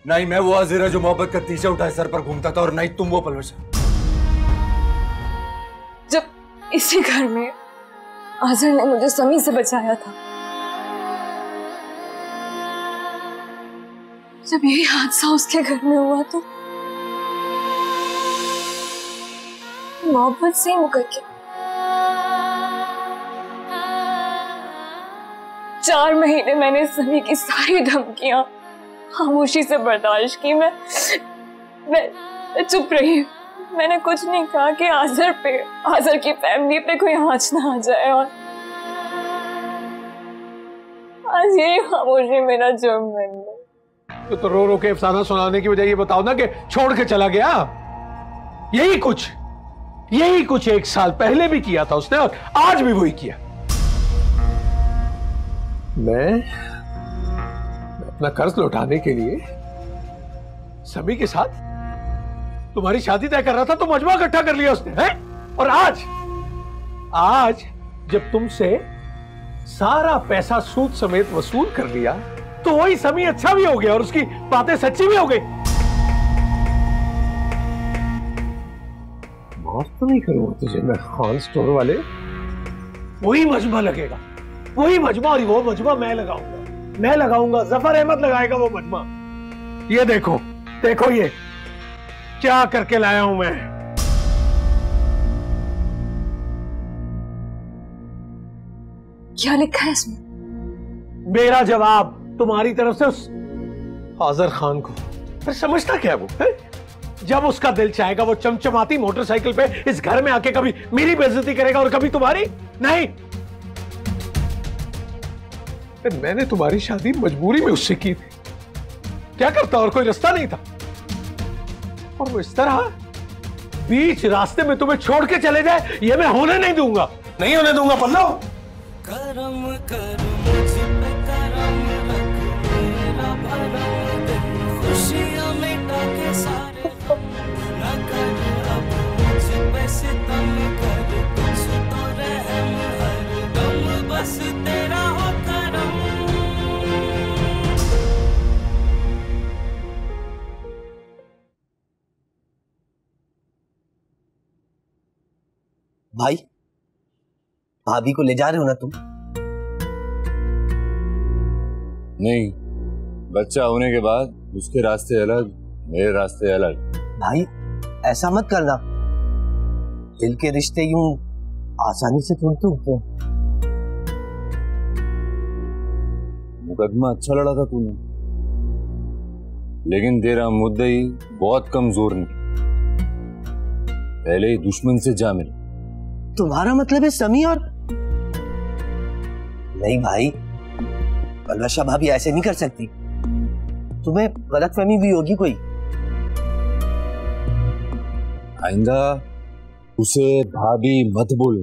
नहीं मैं वो आजिरा जो मोहब्बत का तीजा उठाए सर पर घूमता था, और नहीं तुम वो पलवश। जब इसी घर में आजर ने मुझे समी से बचाया था, जब यही हादसा उसके घर में हुआ तो मोहब्बत से ही मुकर के 4 महीने मैंने समी की सारी धमकियां खामोशी से बर्दाश्त की। मैं चुप रही। मैंने कुछ नहीं कहा कि आजर की फैमिली पे कोई आँच ना आ जाए, और आज यही खामोशी मेरा जुर्म बन गई। तो रो रो के अफसाना सुनाने की बजाय ये बताओ ना कि छोड़ के चला गया। यही कुछ 1 साल पहले भी किया था उसने, और आज भी वही किया। मैं अपना कर्ज लौटाने के लिए सभी के साथ तुम्हारी शादी तय कर रहा था, तो मजमा इकट्ठा कर लिया उसने, है? और आज जब तुमसे सारा पैसा सूद समेत वसूल कर लिया, तो वही समी अच्छा भी हो गया और उसकी बातें सच्ची भी हो गई। माफ तो नहीं करूंगा तुझे मैं खान स्टोर वाले। वही मजमा लगेगा, वही मजमा, और वो मजमा मैं लगाऊंगा। जफर अहमद लगाएगा वो मजमा। ये देखो ये क्या करके लाया हूं मैं। क्या लिखा है इसमें? मेरा जवाब तुम्हारी तरफ से उस आजर खान को। फिर समझता क्या वो है? जब उसका दिल चाहेगा वो चमचमाती मोटरसाइकिल पे इस घर में आके कभी मेरी बेइज्जती करेगा और कभी तुम्हारी। नहीं, मैंने तुम्हारी शादी मजबूरी में उससे की थी। क्या करता, और कोई रास्ता नहीं था। और वो इस तरह बीच रास्ते में तुम्हें छोड़ के चले जाए, ये मैं होने नहीं दूंगा पल्लव। करम कर मुझ पे करम रख, मेरा भरम दिल खुशियां मिटा के सारे न कर अब मुझ पे सितम कर, कुछ तो रहम हर दम बस तेरा हो करम। भाई, भाभी को ले जा रहे हो ना तुम? नहीं, बच्चा होने के बाद उसके रास्ते अलग, मेरे रास्ते अलग। भाई ऐसा मत करना, दिल के रिश्ते यूं आसानी से टूटते हैं। मुकदमा अच्छा लड़ा था तूने, लेकिन तेरा मुद्दई बहुत कमजोर निकला। पहले ही दुश्मन से जा मिला। तुम्हारा मतलब है समी और? नहीं भाई, पलवशा भाभी ऐसे नहीं कर सकती। तुम्हें गलतफहमी हुई होगी कोई। आइंदा उसे भाभी मत बोल।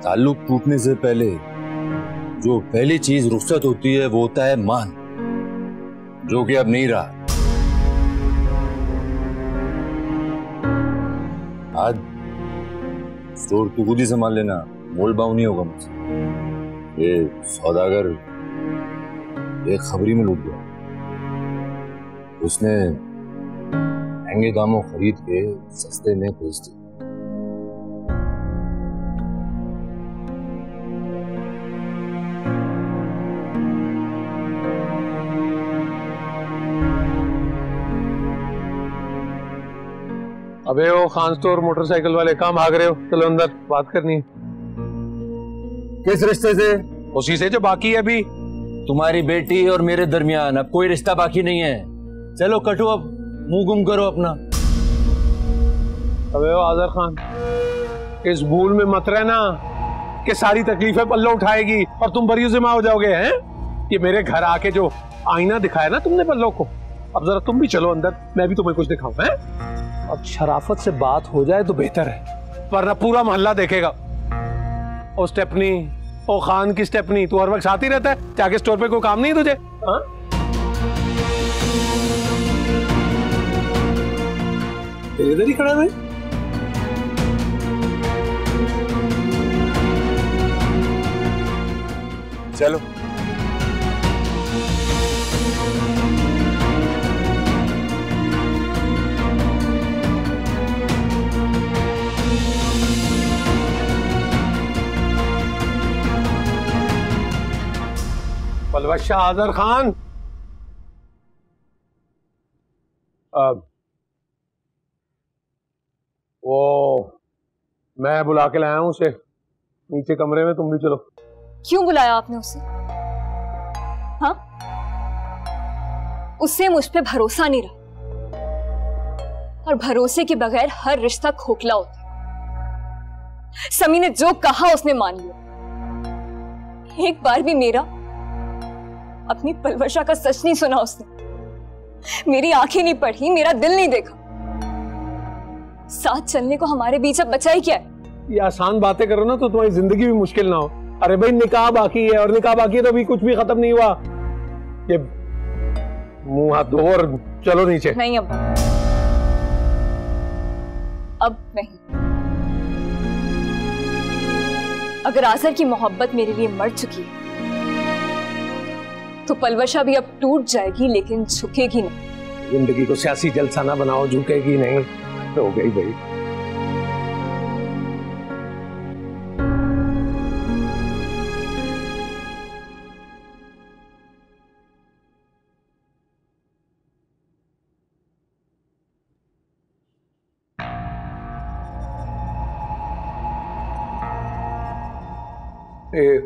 ताल्लुक टूटने से पहले जो पहली चीज रुखसत होती है वो होता है मान, जो कि अब नहीं रहा। आज स्टोर तू खुद ही संभाल लेना, मोल बाउ नहीं होगा मुझसे। ये सौदागर एक खबरी में लूट गया, उसने महंगे दामों खरीद के सस्ते में बेच दिया। अबे वो खान स्टोर मोटरसाइकिल वाले, कहाँ भाग रहे हो? चलो अंदर बात करनी है। किस रिश्ते से? उसी से जो बाकी है अभी। तुम्हारी बेटी और मेरे दरमियान अब कोई रिश्ता बाकी नहीं है। चलो कटो, अब मुंह गुम करो अपना। अबे वो आजर खान, इस भूल में मत रहना कि सारी तकलीफें पल्लो उठाएगी और तुम बरी जिम्मा हो जाओगे। हैं ये मेरे घर आके जो आईना दिखाया ना तुमने पल्लो को, अब जरा तुम भी चलो अंदर, मैं भी तुम्हें कुछ दिखाऊं। हैं अब शराफत से बात हो जाए तो बेहतर है, वरना पूरा मोहल्ला देखेगा। ओ स्टेपनी, ओ खान की स्टेपनी, तू हर वक्त साथ ही रहता है, जाके स्टोर पे कोई काम नहीं तुझे? हाँ इधर ही खड़ा है। चलो। पलवश आजर खान, वो मैं बुला के लाया हूं उसे नीचे कमरे में, तुम भी चलो। क्यों बुलाया आपने उसे? हाँ, उससे मुझ पे भरोसा नहीं रहा, और भरोसे के बगैर हर रिश्ता खोखला होता है। समी ने जो कहा उसने मान लिया। एक बार भी मेरा अपनी पलवशा का सच नहीं सुना उसने, मेरी आंखें नहीं पढ़ी, मेरा दिल नहीं देखा। साथ चलने को हमारे बीच अब बचा ही क्या है? ये आसान बातें करो ना तो तुम्हारी जिंदगी भी मुश्किल ना हो। अरे भाई निकाह बाकी है, और निकाह बाकी है तो अभी कुछ भी खत्म नहीं हुआ। ये मुंह हाथ धो और चलो नीचे। नहीं अब नहीं। अगर आजर की मोहब्बत मेरे लिए मर चुकी है तो पलवशा भी अब टूट जाएगी, लेकिन झुकेगी नहीं। जिंदगी को सियासी जलसा ना बनाओ, झुकेगी नहीं तो हो गई भाई।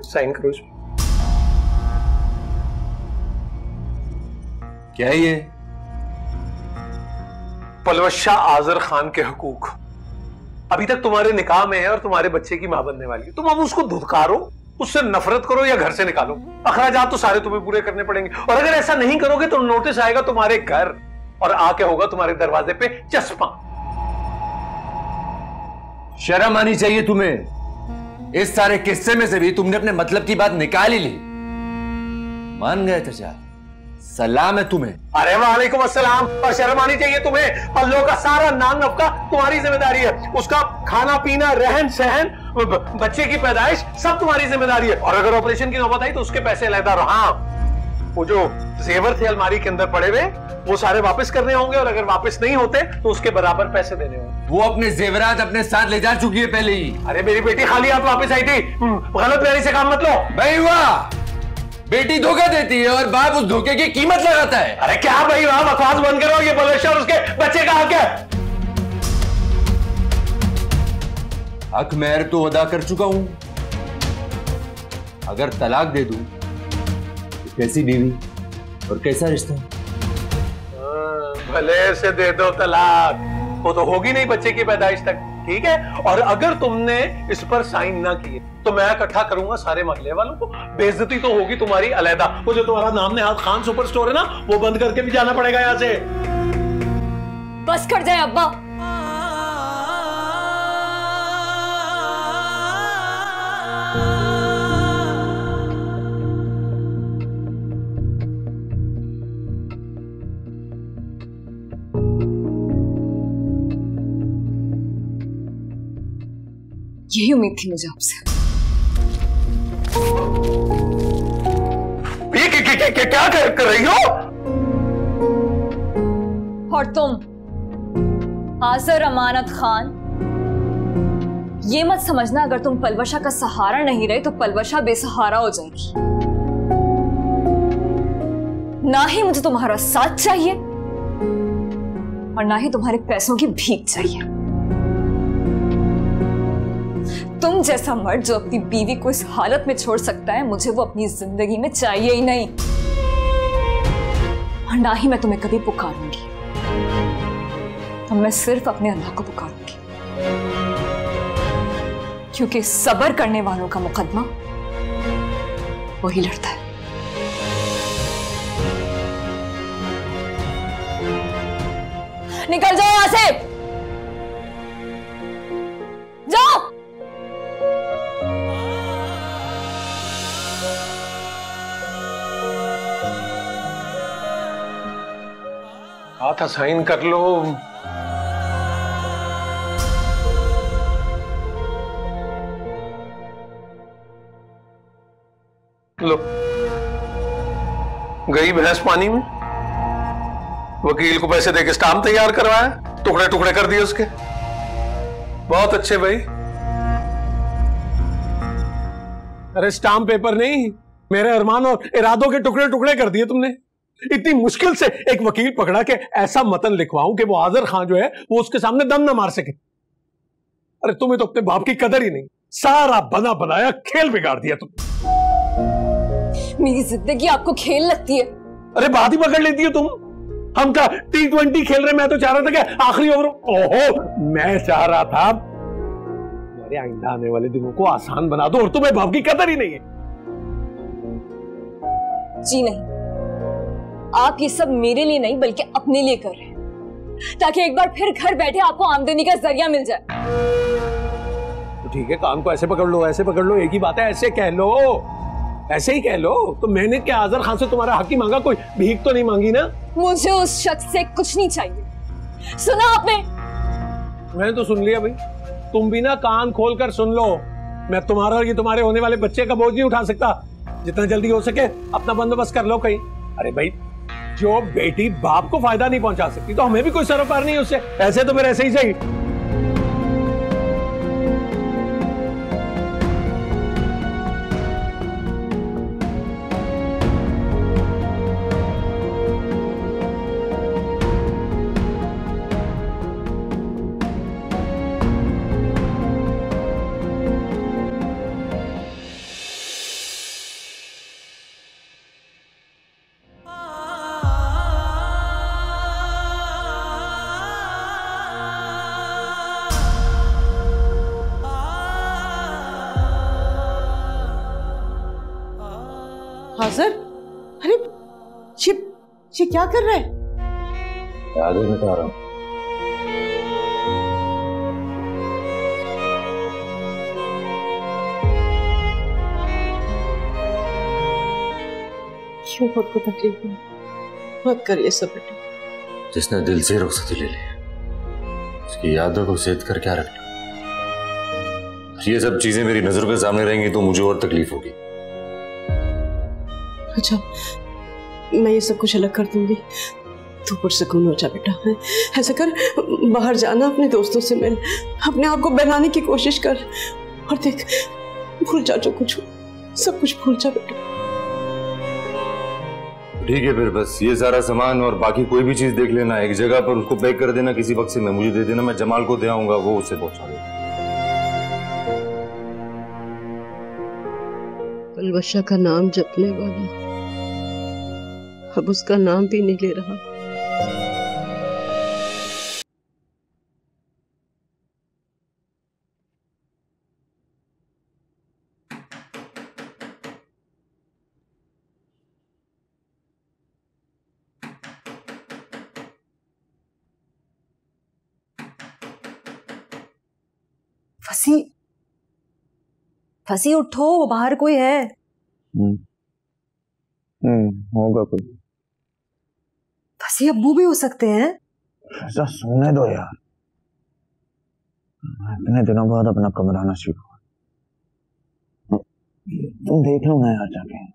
साइन करो इसमें। क्या है ये? पलवशा आजर खान के हुकूक अभी तक तुम्हारे निकाह में है और तुम्हारे बच्चे की मां बनने वाली है। तुम अब उसको धुतकारो, उससे नफरत करो या घर से निकालो, अखराजात तो सारे तुम्हें पूरे करने पड़ेंगे। और अगर ऐसा नहीं करोगे तो नोटिस आएगा तुम्हारे घर और आके होगा तुम्हारे दरवाजे पे चस्पा। शर्म आनी चाहिए तुम्हें। इस सारे किस्से में से भी तुमने अपने मतलब की बात निकाल ही ली। मान गए तजा, सलाम है तुम्हें। अरे वालेकुम अस्सलाम। और शर्म आनी चाहिए तुम्हें। पल्लो का सारा नाम नफका तुम्हारी जिम्मेदारी है। उसका खाना पीना, रहन सहन, बच्चे की पैदाइश सब तुम्हारी जिम्मेदारी है। और अगर ऑपरेशन की नौबत आई तो उसके पैसे अलहदा रहो। हाँ, वो जो जेवर थे अलमारी के अंदर पड़े हुए वो सारे वापस करने होंगे, और अगर वापस नहीं होते तो उसके बराबर पैसे देने होंगे। वो अपने जेवरात अपने साथ ले जा चुकी है पहले ही। अरे मेरी बेटी खाली हाथ वापस आई थी। गलत प्यारी से काम मत लो। भाई हुआ, बेटी धोखा देती है और बाप उस धोखे की कीमत लगाता है। अरे क्या भाई वाह, बकवास बंद करो। ये पलवशा और उसके बच्चे का हक है। हक मेहर तो अदा कर चुका हूं। अगर तलाक दे दूं तो कैसी बीवी और कैसा रिश्ता? भले से दे दो तलाक, वो तो होगी नहीं बच्चे की पैदाइश तक, ठीक है। और अगर तुमने इस पर साइन ना किए तो मैं इकट्ठा करूंगा सारे मोहल्ले वालों को। बेइज्जती तो होगी तुम्हारी अलहदा। वो जो तुम्हारा नाम नेहाद खान सुपर स्टोर है ना, वो बंद करके भी जाना पड़ेगा यहाँ से। बस कर जाए अब्बा। यही उम्मीद थी मुझे आपसे। ये क्या कर रही हो? और तुम आजर अमानत खान, ये मत समझना अगर तुम पलवशा का सहारा नहीं रहे तो पलवशा बेसहारा हो जाएगी। ना ही मुझे तुम्हारा साथ चाहिए और ना ही तुम्हारे पैसों की भीख चाहिए। तुम जैसा मर्द जो अपनी बीवी को इस हालत में छोड़ सकता है, मुझे वो अपनी जिंदगी में चाहिए ही नहीं। और ना ही मैं तुम्हें कभी पुकारूंगी। तो मैं सिर्फ अपने अल्लाह को पुकारूंगी, क्योंकि सब्र करने वालों का मुकदमा वही लड़ता है। निकल जाओ यहां से, जाओ। था साइन कर लो। लो, गई भैंस पानी में। वकील को पैसे देके स्टाम्प तैयार करवाया, टुकड़े टुकड़े कर दिए उसके। बहुत अच्छे भाई। अरे स्टाम्प पेपर नहीं, मेरे अरमान और इरादों के टुकड़े टुकड़े कर दिए तुमने। इतनी मुश्किल से एक वकील पकड़ा के ऐसा मतन लिखवाऊं कि वो आजर खान जो है वो उसके सामने दम ना मार सके। अरे तुम्हें तो अपने बाप की कदर ही नहीं, सारा बना बनाया खेल बिगाड़ दिया तुमने। मेरी जिंदगी आपको खेल लगती है? अरे बात ही पकड़ लेती है तुम। हम क्या T20 खेल रहे? मैं तो चाह रहा था कि आखिरी ओवर, ओहो मैं चाह रहा था मेरे आइंदा आने वाले दिनों को आसान बना दो, और तुम्हें बाप की कदर ही नहीं है। जी नहीं, आप ये सब मेरे लिए नहीं बल्कि अपने लिए कर रहे हैं, ताकि एक बार फिर घर बैठे आपको आमदनी का जरिया मिल जाए। तो ठीक है, कान को ऐसे पकड़ लो, ऐसे पकड़ लो, एक ही बात है, ऐसे कह लो, ऐसे ही कह लो। तो मैंने क्या आजर खान से तुम्हारा हक ही मांगा? कोई भीख तो नहीं मांगी ना? मुझे उस शख्स से कुछ नहीं चाहिए। सुना आपने? मैंने तो सुन लिया भाई। तुम भी ना कान खोलकर सुन लो। मैं तुम्हारा और ये तुम्हारे होने वाले बच्चे का बोझ नहीं उठा सकता। जितना जल्दी हो सके अपना बंदोबस्त कर लो कहीं। अरे भाई, जो बेटी बाप को फायदा नहीं पहुंचा सकती तो हमें भी कोई सरोकार नहीं है उससे। ऐसे तो मेरे ऐसे ही सही। हाजिर, अरे ये क्या कर रहा है? यादें मिटा रहा हूं। क्यों खुद को तकलीफ में? मत करिए सब बेटा। जिसने दिल से रुखसती ले ली, उसकी यादों को सेध कर क्या रखना? ये सब चीजें मेरी नजरों के सामने रहेंगी तो मुझे और तकलीफ होगी। अच्छा, मैं ये सब कुछ अलग कर दूंगी, तू पुरसकून हो जा बेटा। ऐसा कर, बाहर जाना, अपने दोस्तों से मिल, अपने आप को बहलाने की कोशिश कर, और देख, भूल जा जो कुछ, सब कुछ भूल जा बेटा। ठीक है, फिर बस ये सारा सामान और बाकी कोई भी चीज देख लेना, एक जगह पर उसको पैक कर देना, किसी वक्त से मैं मुझे दे देना, मैं जमाल को दे आऊंगा, वो उसे पहुंचा देगा। अलवशा का नाम जपने वाला अब उसका नाम भी नहीं ले रहा। फसी, फसी उठो, बाहर कोई है। होगा कोई। फसी अब्बू भी हो सकते हैं। ऐसा सुनने दो यार, इतने दिनों बाद अपना कमरा नसीब हुआ। तुम देख लो, मैं आ जाके।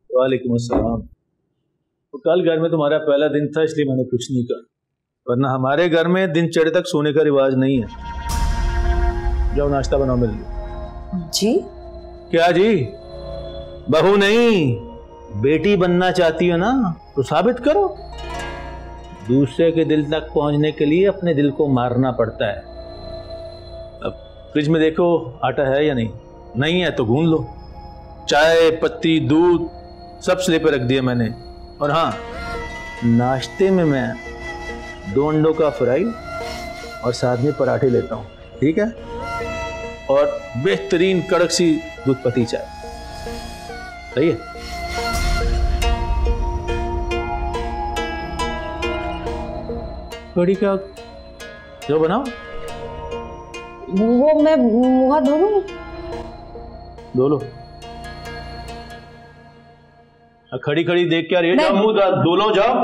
वालेकुम अस्सलाम। तो कल घर में तुम्हारा पहला दिन था इसलिए मैंने कुछ नहीं कहा, वरना हमारे घर में दिन चढ़े तक सोने का रिवाज नहीं है। जाओ नाश्ता बनाओ मेरे लिए। जी? क्या जी? बहू नहीं, बेटी बनना चाहती हो ना तो साबित करो। दूसरे के दिल तक पहुंचने के लिए अपने दिल को मारना पड़ता है। अब फ्रिज में देखो आटा है या नहीं, नहीं है तो गूंद लो। चाय पत्ती दूध सब स्ले पे रख दिया मैंने। और हाँ, नाश्ते में मैं 2 अंडों का फ्राई और साथ में पराठे लेता हूँ, ठीक है? और बेहतरीन कड़क सी दूध पत्ती चाय, सही है? कड़ी क्या जो बनाओ? वो मैं मुँह धो लूं? धो लो। खड़ी खड़ी देख के ये जाओ, मुंह धो लो, जाओ।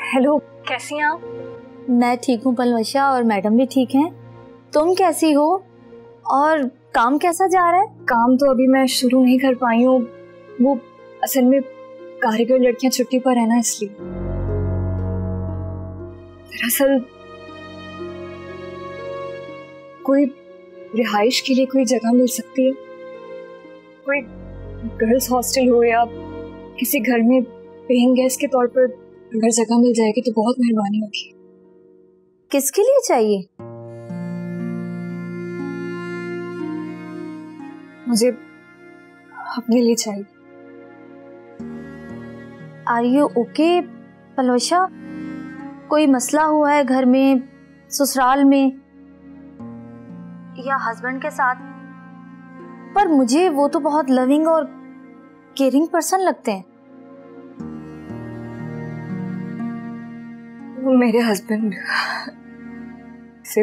हेलो, कैसी हैं आप? मैं ठीक हूँ पलवशा, और मैडम भी ठीक हैं। तुम कैसी हो और काम कैसा जा रहा है? काम तो अभी मैं शुरू नहीं कर पाई हूँ, वो असल में कारीगर लड़कियां छुट्टी पर है ना, इसलिए। दरअसल कोई रिहाइश के लिए कोई जगह मिल सकती है? कोई गर्ल्स हॉस्टल हो या किसी घर में पेइंग गेस्ट के तौर पर अगर जगह मिल जाएगी तो बहुत मेहरबानी होगी। किसके लिए चाहिए? मुझे अपने लिए चाहिए। Are you okay Palwasha? कोई मसला हुआ है घर में, ससुराल में या हस्बैंड के साथ? पर मुझे वो तो बहुत लविंग और केयरिंग पर्सन लगते हैं। वो मेरे हस्बैंड से।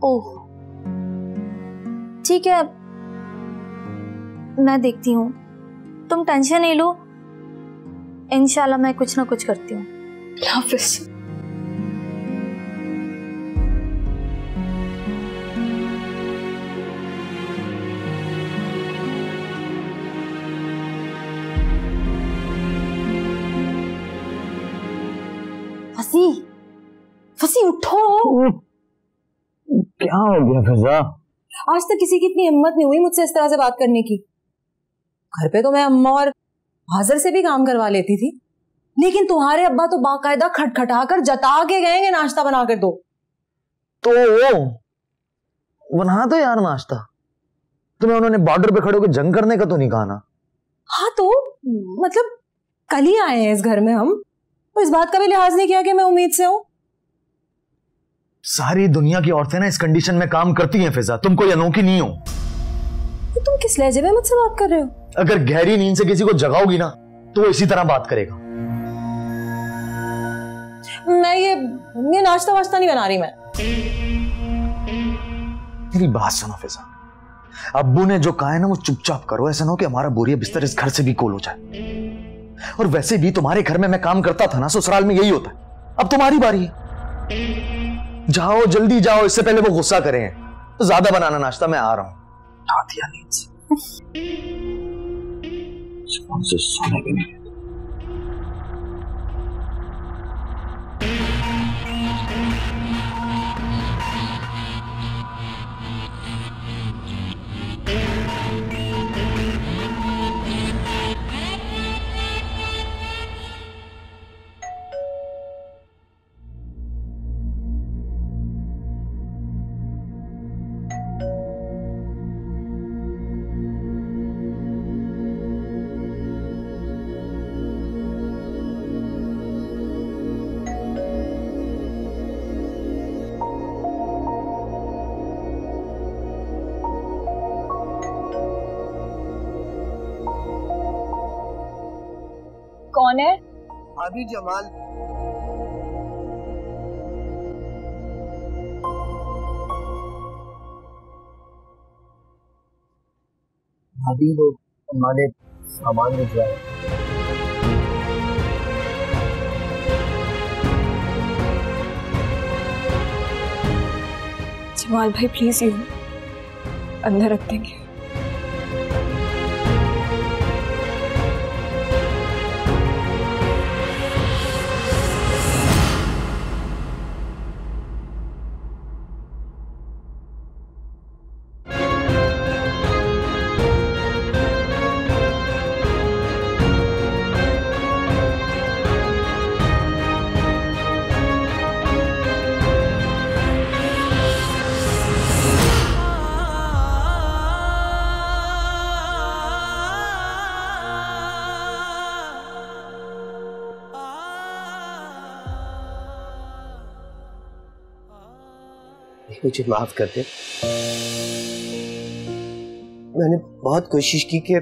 ओह ठीक है, मैं देखती हूँ, तुम टेंशन नहीं लो, इंशाल्लाह मैं कुछ ना कुछ करती हूँ। हाफिज। फसी, फसी उठो। क्या हो गया फिजा? आज तक किसी की इतनी हिम्मत नहीं हुई मुझसे इस तरह से बात करने की। घर पे तो मैं अम्मा और हाजिर से भी काम करवा लेती थी, लेकिन तुम्हारे अब्बा तो बाकायदा खटखटा कर जता के गए कि नाश्ता बना कर दो। तो बना दो यार नाश्ता। तुम्हें उन्होंने बॉर्डर पे खड़े होकर जंग करने का तो नहीं कहा ना? हाँ तो मतलब कल ही आए हैं इस घर में हम, तो इस बात का भी लिहाज नहीं किया कि मैं उम्मीद से हूँ। सारी दुनिया की औरतें ना इस कंडीशन में काम करती हैं फिजा, तुम कोई अनोखी नहीं हो। तो तुम किस लहजे में मुझसे बात कर रहे हो? अगर गहरी नींद से किसी को जगाओगी ना तो वो इसी तरह बात करेगा। मैं ये नाश्ता वाश्ता नहीं बना रही। मैं मेरी बात सुनो फिजा, अब्बू ने जो कहा है ना वो चुपचाप करो। ऐसा ना हो कि हमारा बोरिया बिस्तर इस घर से भी कोल हो जाए। और वैसे भी तुम्हारे घर में मैं काम करता था ना, ससुराल में यही होता है। अब तुम्हारी बारी है, जाओ जल्दी जाओ, इससे पहले वो गुस्सा करें। तो ज्यादा बनाना नाश्ता, मैं आ रहा हूं। से सोने भी नहीं। कौन है? भाभी जमाल। भाभी वो हमारे सामान भिजवाए। जमाल भाई प्लीज यू अंदर रख देंगे। मुझे माफ कर दे। मैंने बहुत कोशिश की कि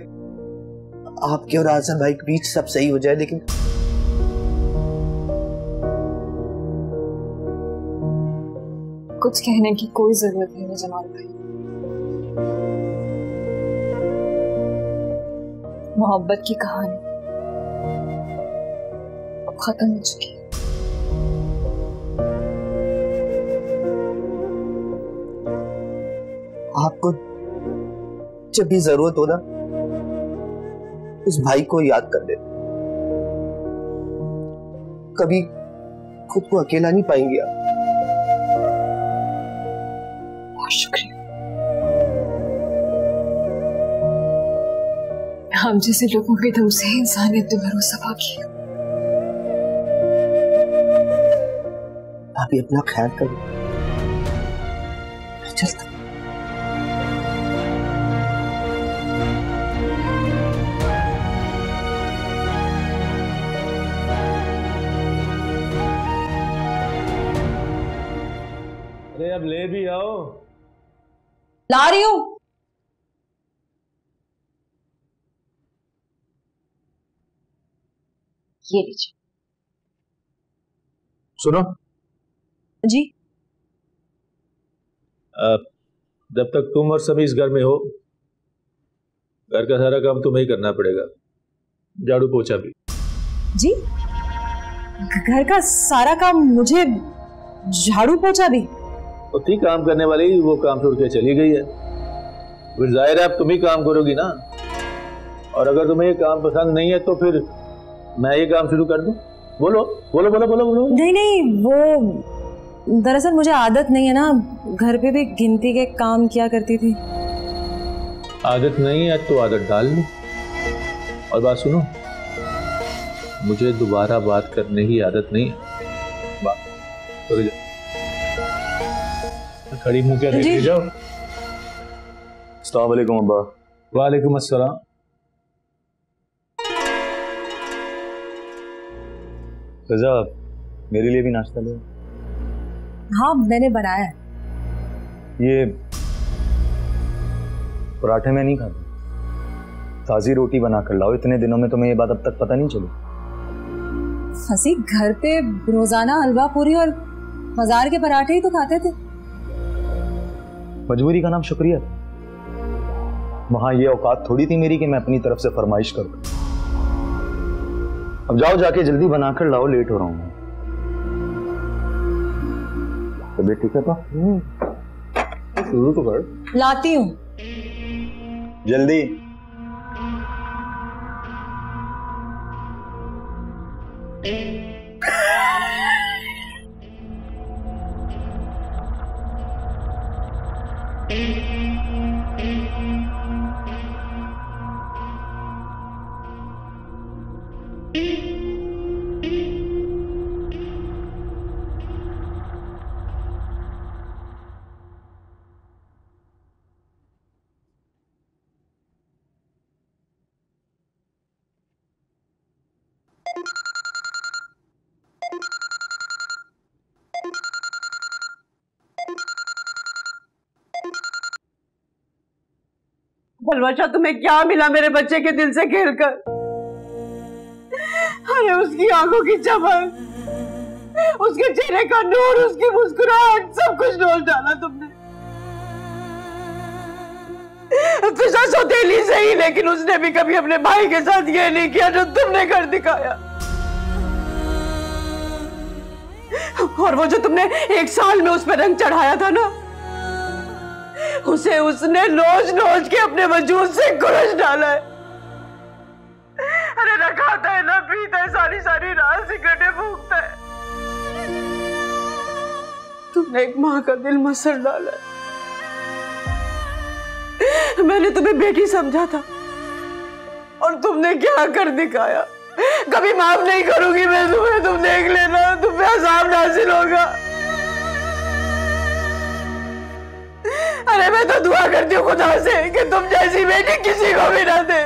आपके और आज़म भाई के बीच सब सही हो जाए, लेकिन कुछ कहने की कोई जरूरत नहीं है जमाल भाई। मोहब्बत की कहानी अब खत्म हो चुकी है। आपको जब भी जरूरत हो ना, उस भाई को याद कर लेना। कभी खुद को अकेला नहीं पाएंगे आप। बहुत शुक्रिया। हम जैसे लोगों के दम से इंसानियत पे भरोसा बाकी है। आप ही अपना ख्याल करें। चलता। अरे अब ले भी आओ। ला रही हूं। ये लीजिए। सुनो जी। जब तक तुम और समी इस घर में हो, घर का सारा काम तुम्हें ही करना पड़ेगा, झाड़ू पोछा भी। जी, घर का सारा काम मुझे, झाड़ू पोछा भी? तो थी काम करने वाली, वो काम छोड़ के चली गई है। फिर जाहिर है अब तुम ही काम करोगी ना। और अगर तुम्हें ये काम पसंद नहीं है तो फिर मैं ये काम शुरू कर दूं? बोलो बोलो बोलो बोलो बोलो। नहीं नहीं, वो दरअसल मुझे आदत नहीं है ना, घर पे भी गिनती के काम किया करती थी। आदत नहीं है तो आदत डाल लो। और बात सुनो, मुझे दोबारा बात करने की आदत नहीं है। बात करो, जाओ। खड़ी मुंह क्या देख जाओ। अस्सलाम वालेकुम अब्बा। वालेकुम अस्सलाम। रजा, मेरे लिए भी नाश्ता ले। हाँ, मैंने बनाया है। ये पराठे में नहीं खाते, ताजी रोटी बना कर लाओ। इतने दिनों में तुम्हें ये बात अब तक पता नहीं चली? फंसी घर पे रोजाना हलवा पूरी और बाजार के पराठे ही तो खाते थे। मजबूरी का नाम शुक्रिया। वहां ये औकात थोड़ी थी मेरी कि मैं अपनी तरफ से फरमाइश कर दूं। अब जाओ, जाके जल्दी बनाकर लाओ, लेट हो रहा हूं। तबीयत ठीक है तो शुरू तो कर। लाती हूँ जल्दी। बलवाशा, तुम्हें क्या मिला मेरे बच्चे के दिल से खेलकर? अरे उसकी आंखों की चमक, उसके चेहरे का नूर, उसकी मुस्कुराहट, सब कुछ डोल डाला तुमने। फिजा सौतेली सही, लेकिन उसने भी कभी अपने भाई के साथ ये नहीं किया जो तुमने कर दिखाया। और वो जो तुमने 1 साल में उस पर रंग चढ़ाया था ना, उसे उसने नोच नोच के अपने वजूद से कुरश डाला है। अरे ना खाता है ना पीता है, सारी सारी रात सिगरेटें फूंकता है। तुमने एक माँ का दिल मसल डाला है। मैंने तुम्हें बेटी समझा था और तुमने क्या कर दिखाया। कभी माफ नहीं करूंगी मैं तुम्हें, तुम देख लेना, तुम्हें अज़ाब नाज़िल होगा। अरे मैं तो दुआ करती हूँ खुदा से कि तुम जैसी बेटी किसी को भी ना दे।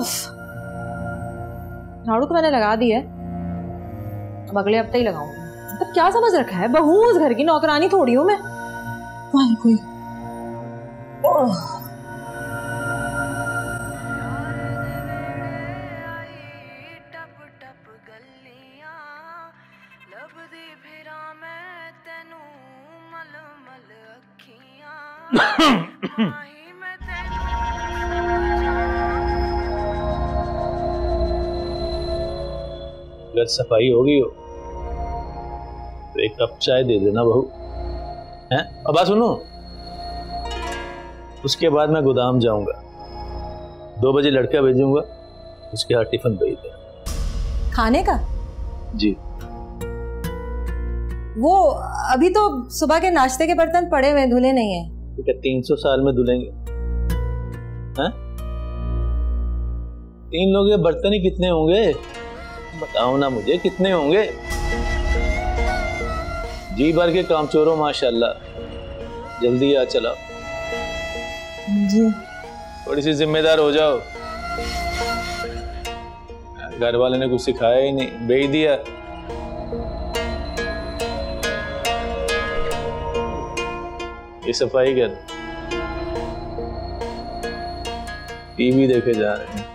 उफ, झाड़ू तो मैंने लगा दी है, अब अगले हफ्ते ही लगाऊंगी। मतलब क्या समझ रखा है, बहू उस घर की नौकरानी थोड़ी हूं मैं। कोई अगर सफाई होगी हो तो एक कप चाय दे देना बहू, हैं? अब बात सुनो, उसके बाद मैं गोदाम जाऊंगा, 2 बजे लड़का भेजूंगा, उसके हाथ टिफिन भेज देना। खाने का? जी। वो अभी तो सुबह के नाश्ते के बर्तन पड़े हुए, धुले नहीं है। तो क्या 300 साल में धुलेंगे? हैं? 3 लोग, ये बर्तन ही कितने होंगे बताओ ना मुझे, कितने होंगे? जी भर के काम चोरों माशाल्लाह, जल्दी आ चला जी। थोड़ी सी जिम्मेदार हो जाओ, घर वाले ने कुछ सिखाया ही नहीं, भेज दिया। ये सफाई कर, टीवी देखे जा रहे हैं,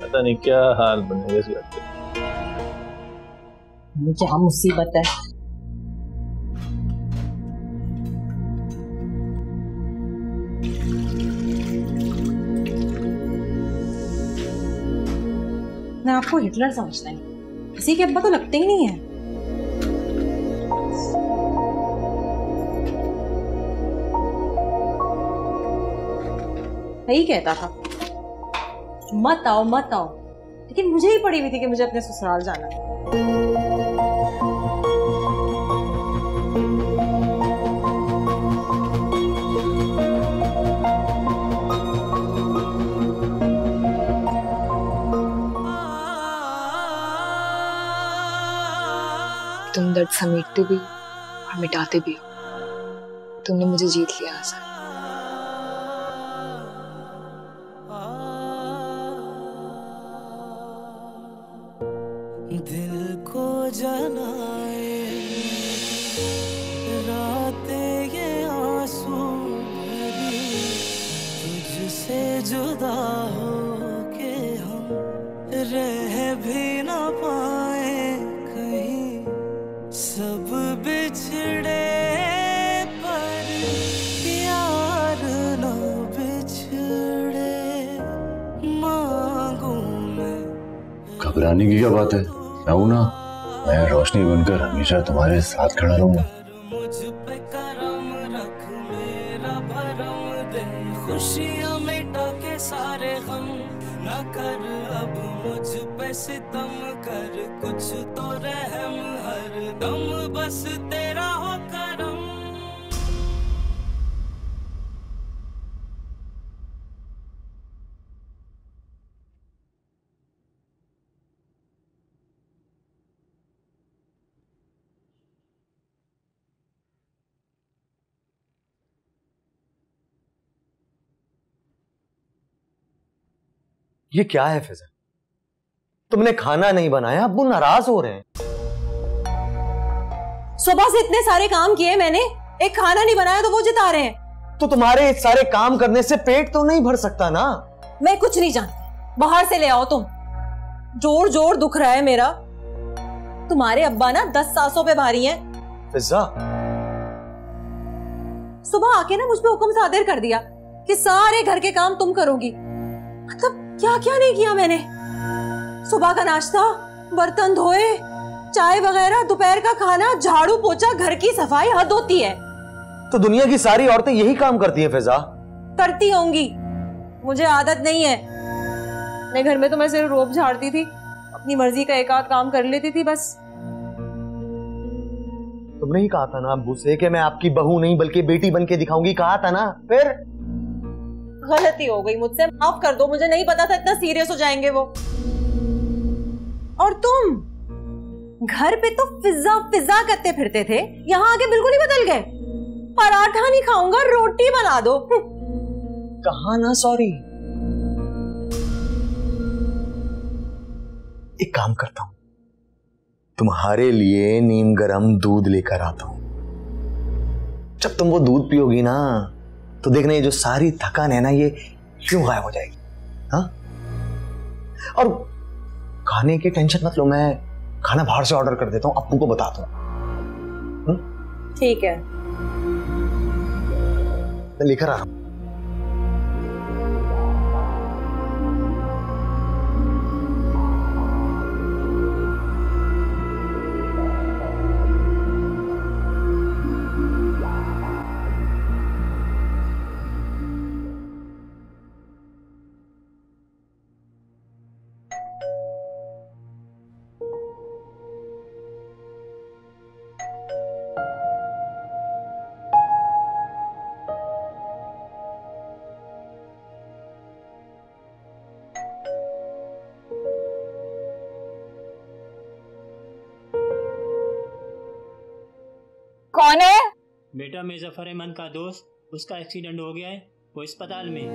पता नहीं क्या हाल बनेगा इस वक्त। क्या मुसीबत है। मैं आपको हिटलर समझता है, किसी के अब्बा तो लगते ही नहीं है। सही कहता था, मत आओ मत आओ, लेकिन मुझे ही पड़ी हुई थी कि मुझे अपने ससुराल जाना है। तुम दर्द समेटते भी और मिटाते भी हो, तुमने मुझे जीत लिया आसान। दिल को जलाए रातें ये आंसू भरी, तुझसे जुदा हो के हम रह भी ना पाए कहीं, सब बिछड़े पर यार ना बिछड़े, मांगू मैं। घबराने की क्या बात है, मैं हूं ना, मैं रोशनी बनकर हमेशा तुम्हारे साथ खड़ा रहूंगा। मुझ पे करम रख, मेरा भरम दे, खुशियां मिटा के सारे गम न कर, अब मुझ पे सितम कर, कुछ तो रहम हर दम बस तेरा हो करम। ये क्या है फिजा? तुमने खाना नहीं बनाया, अब्बू नाराज हो रहे हैं। सुबह से इतने सारे काम किए मैंने, एक खाना नहीं बनाया तो वो जिता रहे हैं। तो तुम्हारे सारे काम करने से पेट तो नहीं भर सकता ना? मैं कुछ नहीं जानती, बाहर से ले आओ तुम। जोर जोर दुख रहा है मेरा। तुम्हारे अब्बा ना 10 सासों पे भारी हैं। फिजा, सुबह आके ना मुझ पे हुक्म सादिर कर दिया कि सारे घर के काम तुम करोगी। मतलब क्या क्या नहीं किया मैंने। सुबह का नाश्ता, बर्तन धोए, चाय वगैरह, दोपहर का खाना, झाड़ू पोछा, घर की सफाई, हद होती है। तो दुनिया की सारी औरतें यही काम करती हैं फिजा। करती होंगी, मुझे आदत नहीं है। अपने घर में तो मैं सिर्फ रोब झाड़ती थी, अपनी मर्जी का एक आध काम कर लेती थी बस। तुमने ही कहा था ना अब्बू से कि मैं आपकी बहू नहीं बल्कि बेटी बन के दिखाऊंगी, कहा था ना। फिर गलती हो गई मुझसे, माफ कर दो। मुझे नहीं पता था इतना सीरियस हो जाएंगे वो। और तुम घर पे तो फिजा फिजा करते फिरते थे, यहाँ आके बिल्कुल ही बदल गए। पराठा नहीं खाऊंगा, रोटी बना दो। कहा ना सॉरी। काम करता हूं, तुम्हारे लिए नीम गरम दूध लेकर आता हूं। जब तुम वो दूध पियोगी ना तो देखना ये जो सारी थकान है ना ये क्यों गायब हो जाएगी। हाँ, और खाने की टेंशन मत लो, मैं खाना बाहर से ऑर्डर कर देता हूं, अप्पू को बताता हूं। ठीक है, मैं लेकर आ रहा हूं। कौन है? बेटा मैं जफर अहमद का दोस्त, उसका एक्सीडेंट हो गया है, वो अस्पताल में।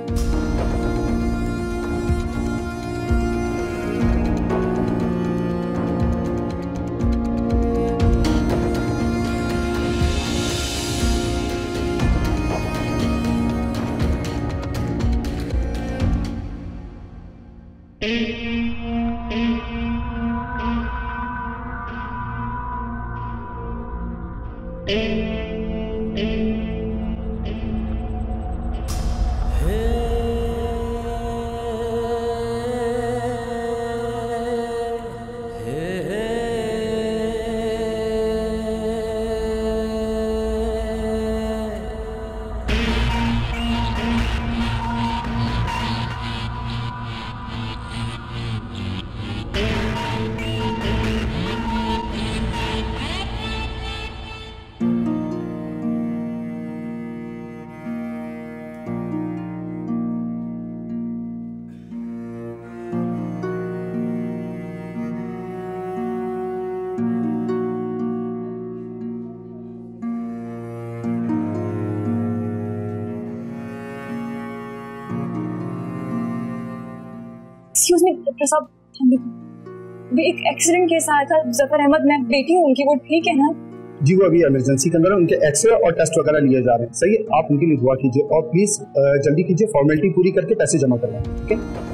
एक्सक्यूज मी डॉक्टर साहब, एक एक्सीडेंट केस आया था, जफर अहमद, मैं बेटी हूँ उनकी, वो ठीक है ना? जी वो अभी इमरजेंसी के अंदर है, उनके एक्सरे और टेस्ट वगैरह लिए जा रहे हैं। सही है, आप उनके लिए दुआ कीजिए और प्लीज जल्दी कीजिए, फॉर्मेलिटी पूरी करके पैसे जमा करवाएं। ठीक है,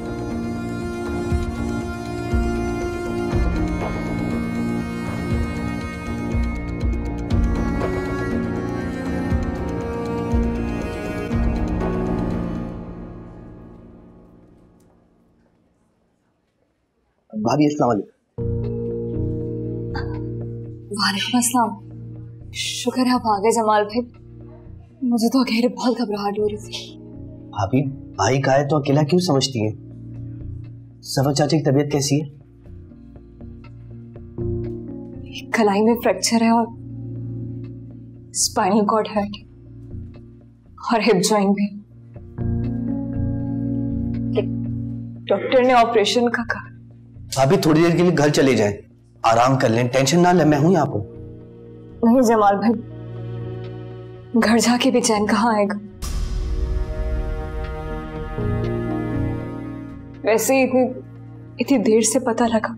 भाभी अस्सलाम वालेकुम। वालेकुम अस्सलाम। शुक्र है आप आ गए जमाल भाई, मुझे तो अकेले बहुत घबराहट हो रही थी। भाभी भाई का है तो अकेला क्यों समझती है? सफर चाचा की तबीयत कैसी है? कलाई में फ्रैक्चर है और स्पाइनल कॉर्ड हर्ट और हिप जॉइंट भी। डॉक्टर ने ऑपरेशन का कहा। भाभी थोड़ी देर के लिए घर चले जाएं, आराम कर लें, टेंशन ना ले, मैं हूं यहाँ पर। नहीं जमाल भाई, घर जाके भी चैन कहाँ आएगा? वैसे ही इतनी देर से पता लगा,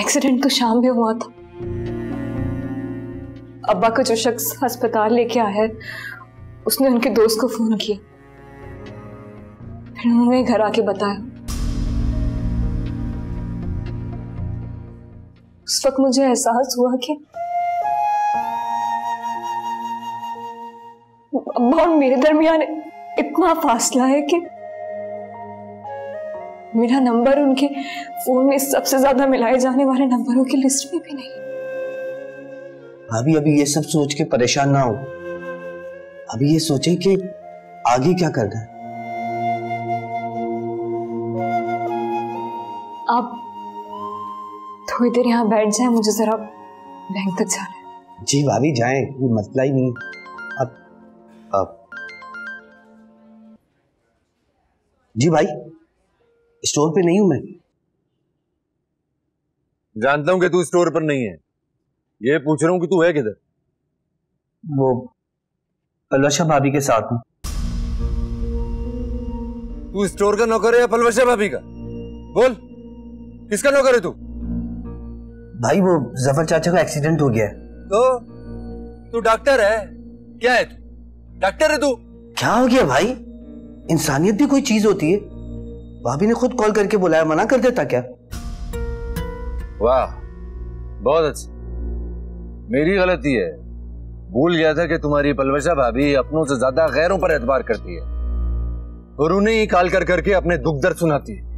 एक्सीडेंट तो शाम में हुआ था। अब्बा को जो शख्स अस्पताल लेके आया है उसने उनके दोस्त को फोन किया, फिर उन्होंने घर आके बताया। उस वक्त मुझे एहसास हुआ कि अब्बा और मेरे दरमियान इतना फासला है कि मेरा नंबर उनके फोन में सबसे ज्यादा मिलाए जाने वाले नंबरों की लिस्ट में भी नहीं। भाभी अभी ये सब सोच के परेशान ना हो, अभी ये सोचें कि आगे क्या करना है। आप थोड़ी देर यहाँ बैठ जाए, मुझे जरा बैंक तक जाना है। जी भाभी जाएं, कोई मसला ही नहीं। अब जी भाई स्टोर पे नहीं हूं मैं। जानता हूं कि तू स्टोर पर नहीं है, ये पूछ रहा हूं कि तू है किधर? वो पलवशा भाभी के साथ हूं। तू स्टोर का नौकर है या पलवशा भाभी का? बोल, किसका नौकर है तू? भाई वो जफर चाचा का एक्सीडेंट हो गया है। तो तू डॉक्टर है? क्या है तू? डॉक्टर है तू? क्या हो गया भाई? इंसानियत भी कोई चीज होती है। भाभी ने खुद कॉल करके बुलाया, मना कर देता क्या? वाह, बहुत अच्छा। मेरी गलती है, भूल गया था कि तुम्हारी पलवशा भाभी अपनों से ज्यादा गैरों पर एतबार करती है और उन्हें ही कॉल कर करके अपने दुख दर्द सुनाती है।